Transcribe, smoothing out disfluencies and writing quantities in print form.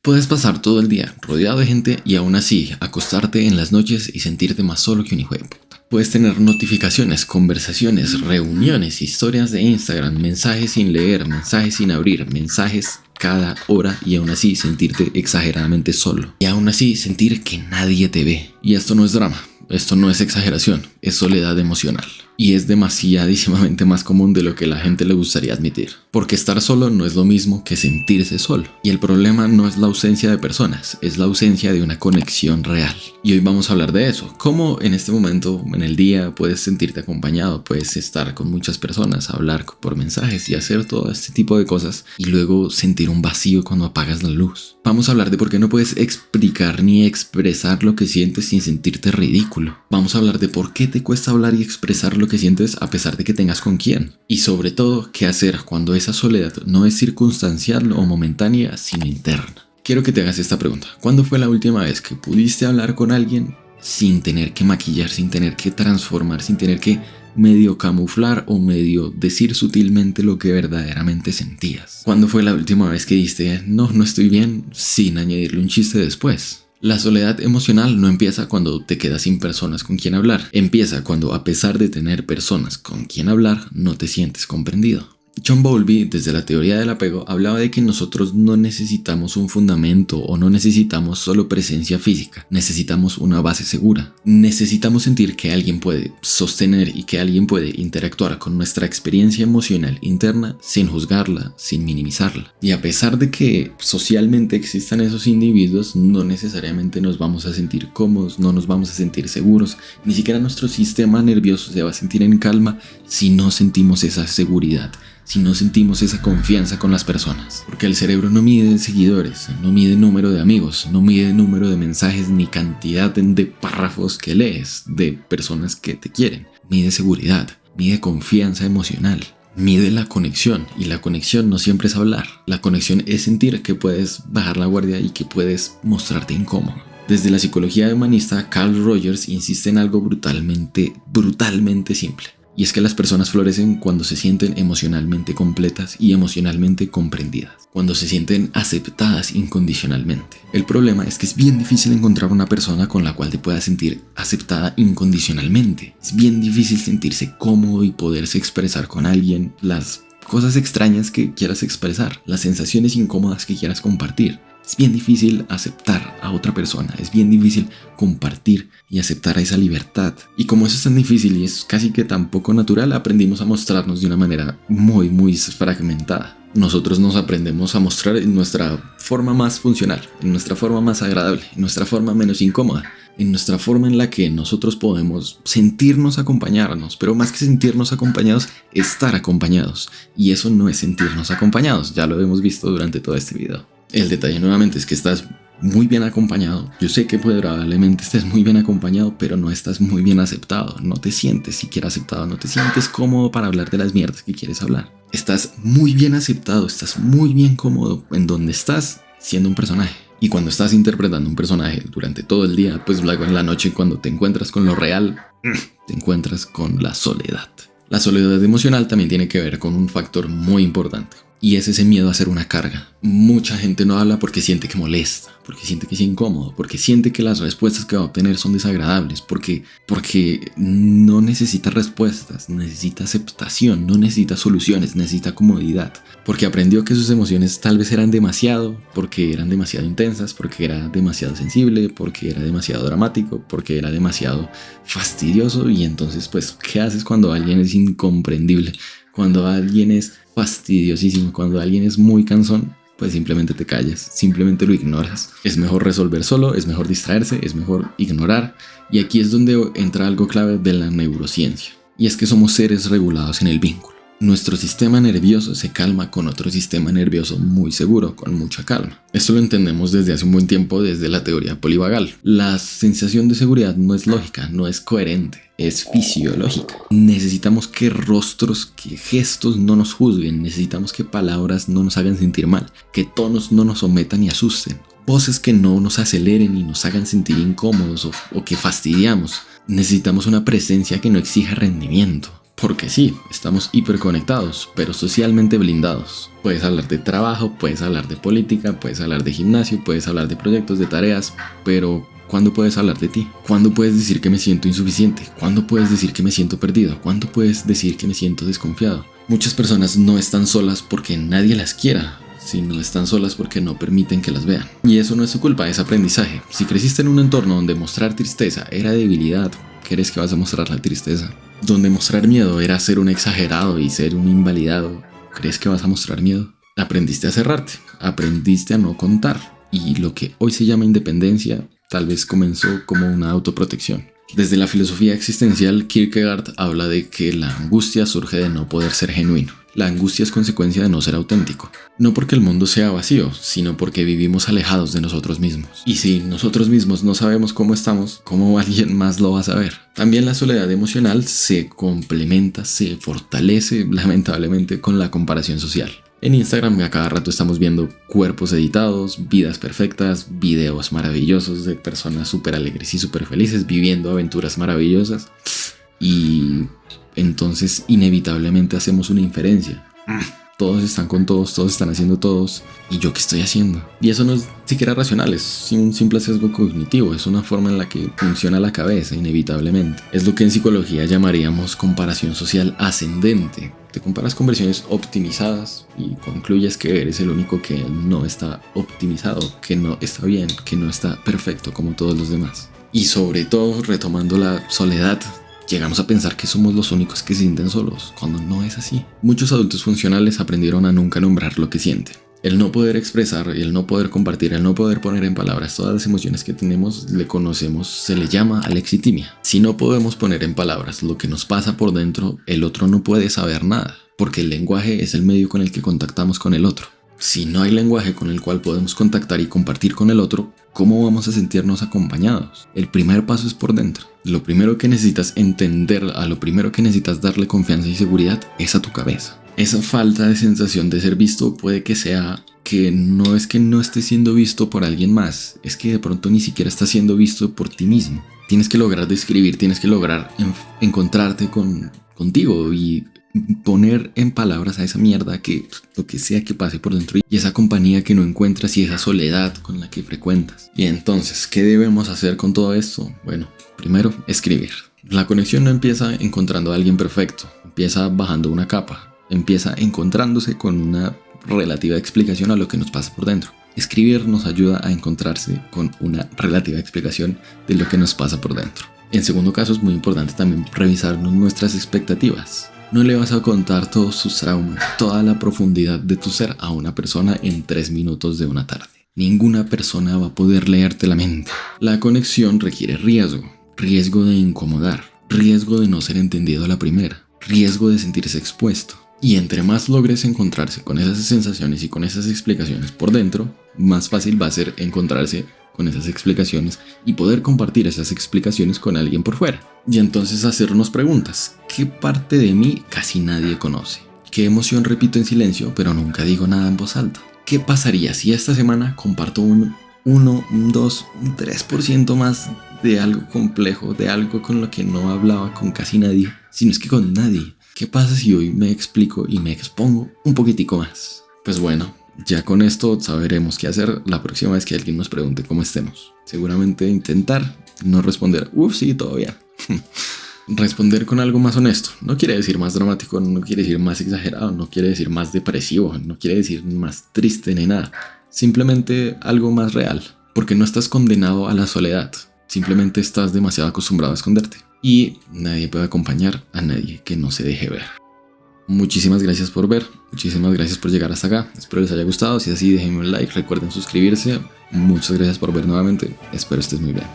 Puedes pasar todo el día rodeado de gente y aún así acostarte en las noches y sentirte más solo que un hijo de puta. Puedes tener notificaciones, conversaciones, reuniones, historias de Instagram, mensajes sin leer, mensajes sin abrir, mensajes cada hora y aún así sentirte exageradamente solo. Y aún así sentir que nadie te ve. Y esto no es drama, esto no es exageración, es soledad emocional. Y es demasiadísimamente más común de lo que la gente le gustaría admitir. Porque estar solo no es lo mismo que sentirse solo. Y el problema no es la ausencia de personas, es la ausencia de una conexión real. Y hoy vamos a hablar de eso. Cómo en este momento, en el día, puedes sentirte acompañado, puedes estar con muchas personas, hablar por mensajes y hacer todo este tipo de cosas. Y luego sentir un vacío cuando apagas la luz. Vamos a hablar de por qué no puedes explicar ni expresar lo que sientes sin sentirte ridículo. Vamos a hablar de por qué te cuesta hablar y expresar lo que sientes a pesar de que tengas con quién. Y sobre todo, qué hacer cuando esa soledad no es circunstancial o momentánea, sino interna. Quiero que te hagas esta pregunta. ¿Cuándo fue la última vez que pudiste hablar con alguien sin tener que maquillar, sin tener que transformar, sin tener que medio camuflar o medio decir sutilmente lo que verdaderamente sentías? ¿Cuándo fue la última vez que dijiste, no estoy bien, sin añadirle un chiste después? La soledad emocional no empieza cuando te quedas sin personas con quien hablar. Empieza cuando, a pesar de tener personas con quien hablar, no te sientes comprendido. John Bowlby, desde la teoría del apego, hablaba de que nosotros no necesitamos un fundamento o no necesitamos solo presencia física, necesitamos una base segura. Necesitamos sentir que alguien puede sostener y que alguien puede interactuar con nuestra experiencia emocional interna sin juzgarla, sin minimizarla. Y a pesar de que socialmente existan esos individuos, no necesariamente nos vamos a sentir cómodos, no nos vamos a sentir seguros, ni siquiera nuestro sistema nervioso se va a sentir en calma si no sentimos esa seguridad, si no sentimos esa confianza con las personas. Porque el cerebro no mide seguidores, no mide número de amigos, no mide número de mensajes ni cantidad de párrafos que lees de personas que te quieren. Mide seguridad, mide confianza emocional, mide la conexión. Y la conexión no siempre es hablar. La conexión es sentir que puedes bajar la guardia y que puedes mostrarte incómodo. Desde la psicología humanista, Carl Rogers insiste en algo brutalmente simple. Y es que las personas florecen cuando se sienten emocionalmente completas y emocionalmente comprendidas, cuando se sienten aceptadas incondicionalmente. El problema es que es bien difícil encontrar una persona con la cual te puedas sentir aceptada incondicionalmente. Es bien difícil sentirse cómodo y poderse expresar con alguien las cosas extrañas que quieras expresar, las sensaciones incómodas que quieras compartir. Es bien difícil aceptar a otra persona, es bien difícil compartir y aceptar a esa libertad. Y como eso es tan difícil y es casi que tan poco natural, aprendimos a mostrarnos de una manera muy fragmentada. Nosotros nos aprendemos a mostrar en nuestra forma más funcional, en nuestra forma más agradable, en nuestra forma menos incómoda, en nuestra forma en la que nosotros podemos sentirnos acompañarnos, pero más que sentirnos acompañados, estar acompañados. Y eso no es sentirnos acompañados, ya lo hemos visto durante todo este video. El detalle nuevamente es que estás muy bien acompañado. Yo sé que probablemente estés muy bien acompañado, pero no estás muy bien aceptado. No te sientes siquiera aceptado, no te sientes cómodo para hablar de las mierdas que quieres hablar. Estás muy bien aceptado, estás muy bien cómodo en donde estás siendo un personaje. Y cuando estás interpretando un personaje durante todo el día, pues luego en la noche cuando te encuentras con lo real, te encuentras con la soledad. La soledad emocional también tiene que ver con un factor muy importante. Y es ese miedo a ser una carga. Mucha gente no habla porque siente que molesta, porque siente que es incómodo, porque siente que las respuestas que va a obtener son desagradables, porque no necesita respuestas, necesita aceptación, no necesita soluciones, necesita comodidad. Porque aprendió que sus emociones tal vez eran demasiado, porque eran demasiado intensas, porque era demasiado sensible, porque era demasiado dramático, porque era demasiado fastidioso. Y entonces, pues, ¿qué haces cuando alguien es incomprendible? Cuando alguien es fastidiosísimo, cuando alguien es muy cansón, pues simplemente te callas, simplemente lo ignoras. Es mejor resolver solo, es mejor distraerse, es mejor ignorar. Y aquí es donde entra algo clave de la neurociencia. Y es que somos seres regulados en el vínculo. Nuestro sistema nervioso se calma con otro sistema nervioso muy seguro, con mucha calma. Esto lo entendemos desde hace un buen tiempo desde la teoría polivagal. La sensación de seguridad no es lógica, no es coherente, es fisiológica. Necesitamos que rostros, que gestos no nos juzguen, necesitamos que palabras no nos hagan sentir mal, que tonos no nos sometan y asusten, voces que no nos aceleren y nos hagan sentir incómodos o que fastidiamos. Necesitamos una presencia que no exija rendimiento. Porque sí, estamos hiperconectados, pero socialmente blindados. Puedes hablar de trabajo, puedes hablar de política, puedes hablar de gimnasio, puedes hablar de proyectos, de tareas, pero ¿cuándo puedes hablar de ti? ¿Cuándo puedes decir que me siento insuficiente? ¿Cuándo puedes decir que me siento perdido? ¿Cuándo puedes decir que me siento desconfiado? Muchas personas no están solas porque nadie las quiera, sino están solas porque no permiten que las vean. Y eso no es su culpa, es aprendizaje. Si creciste en un entorno donde mostrar tristeza era debilidad, ¿crees que vas a mostrar la tristeza? Donde mostrar miedo era ser un exagerado y ser un invalidado, ¿crees que vas a mostrar miedo? Aprendiste a cerrarte, aprendiste a no contar. Y lo que hoy se llama independencia, tal vez comenzó como una autoprotección. Desde la filosofía existencial, Kierkegaard habla de que la angustia surge de no poder ser genuino. La angustia es consecuencia de no ser auténtico. No porque el mundo sea vacío, sino porque vivimos alejados de nosotros mismos. Y si nosotros mismos no sabemos cómo estamos, ¿cómo alguien más lo va a saber? También la soledad emocional se complementa, se fortalece lamentablemente con la comparación social. En Instagram a cada rato estamos viendo cuerpos editados, vidas perfectas, videos maravillosos de personas súper alegres y súper felices viviendo aventuras maravillosas. Y entonces inevitablemente hacemos una inferencia. Todos están con todos, todos están haciendo todos. ¿Y yo qué estoy haciendo? Y eso no es siquiera racional, es un simple sesgo cognitivo. Es una forma en la que funciona la cabeza inevitablemente. Es lo que en psicología llamaríamos comparación social ascendente. Te comparas con versiones optimizadas y concluyes que eres el único que no está optimizado, que no está bien, que no está perfecto como todos los demás. Y sobre todo, retomando la soledad, llegamos a pensar que somos los únicos que se sienten solos, cuando no es así. Muchos adultos funcionales aprendieron a nunca nombrar lo que sienten. El no poder expresar, el no poder compartir, el no poder poner en palabras todas las emociones que tenemos, le conocemos, se le llama alexitimia. Si no podemos poner en palabras lo que nos pasa por dentro, el otro no puede saber nada, porque el lenguaje es el medio con el que contactamos con el otro. Si no hay lenguaje con el cual podemos contactar y compartir con el otro, ¿cómo vamos a sentirnos acompañados? El primer paso es por dentro. Lo primero que necesitas entender, a lo primero que necesitas darle confianza y seguridad es a tu cabeza. Esa falta de sensación de ser visto puede que sea que no es que no estés siendo visto por alguien más, es que de pronto ni siquiera estás siendo visto por ti mismo. Tienes que lograr describir, tienes que lograr encontrarte contigo y poner en palabras a esa mierda que lo que sea que pase por dentro y esa compañía que no encuentras y esa soledad con la que frecuentas. Y entonces, ¿qué debemos hacer con todo esto? Bueno, primero, escribir. La conexión no empieza encontrando a alguien perfecto, empieza bajando una capa. Empieza encontrándose con una relativa explicación a lo que nos pasa por dentro. Escribir nos ayuda a encontrarse con una relativa explicación de lo que nos pasa por dentro. En segundo caso, es muy importante también revisar nuestras expectativas. No le vas a contar todos sus traumas, toda la profundidad de tu ser a una persona en 3 minutos de una tarde. Ninguna persona va a poder leerte la mente. La conexión requiere riesgo. Riesgo de incomodar. Riesgo de no ser entendido a la primera. Riesgo de sentirse expuesto. Y entre más logres encontrarse con esas sensaciones y con esas explicaciones por dentro, más fácil va a ser encontrarse con esas explicaciones y poder compartir esas explicaciones con alguien por fuera. Y entonces hacernos preguntas. ¿Qué parte de mí casi nadie conoce? ¿Qué emoción repito en silencio pero nunca digo nada en voz alta? ¿Qué pasaría si esta semana comparto un 2, un 3% más de algo complejo, de algo con lo que no hablaba con casi nadie, sino es que con nadie? ¿Qué pasa si hoy me explico y me expongo un poquitico más? Pues bueno, ya con esto sabremos qué hacer la próxima vez que alguien nos pregunte cómo estemos. Seguramente intentar no responder, sí, todo bien. Responder con algo más honesto. No quiere decir más dramático, no quiere decir más exagerado, no quiere decir más depresivo, no quiere decir más triste ni nada. Simplemente algo más real, porque no estás condenado a la soledad. Simplemente estás demasiado acostumbrado a esconderte. Y nadie puede acompañar a nadie que no se deje ver. Muchísimas gracias por ver, muchísimas gracias por llegar hasta acá. Espero les haya gustado, si es así déjenme un like, recuerden suscribirse. Muchas gracias por ver nuevamente, espero estés muy bien.